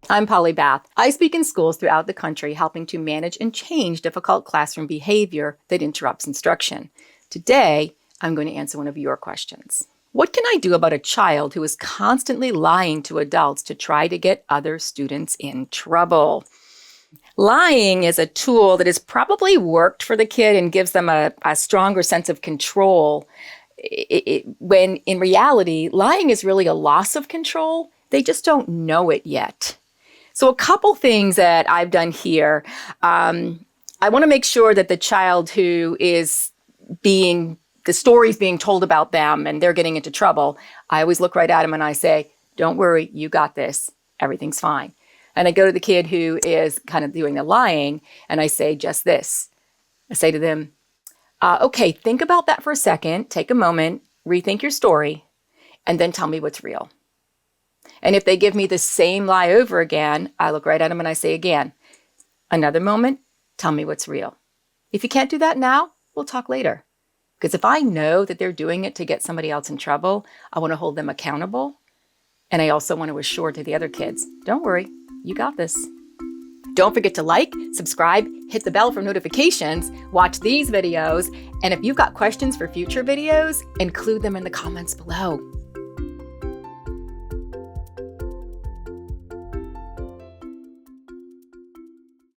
I'm Polly Bath. I speak in schools throughout the country, helping to manage and change difficult classroom behavior that interrupts instruction. Today, I'm going to answer one of your questions. What can I do about a child who is constantly lying to adults to try to get other students in trouble? Lying is a tool that has probably worked for the kid and gives them a stronger sense of control. When in reality, lying is really a loss of control. They just don't know it yet. So a couple things that I've done here. I want to make sure that the child who is the story's being told about them and they're getting into trouble, I always look right at them and I say, don't worry, you got this. Everything's fine. And I go to the kid who is kind of doing the lying and I say just this. I say to them, okay, think about that for a second. Take a moment, rethink your story, and then tell me what's real. And if they give me the same lie over again, I look right at them and I say again, another moment, tell me what's real. If you can't do that now, we'll talk later. Because if I know that they're doing it to get somebody else in trouble, I want to hold them accountable. And I also want to assure to the other kids, don't worry, you got this. Don't forget to like, subscribe, hit the bell for notifications, watch these videos, and if you've got questions for future videos, include them in the comments below.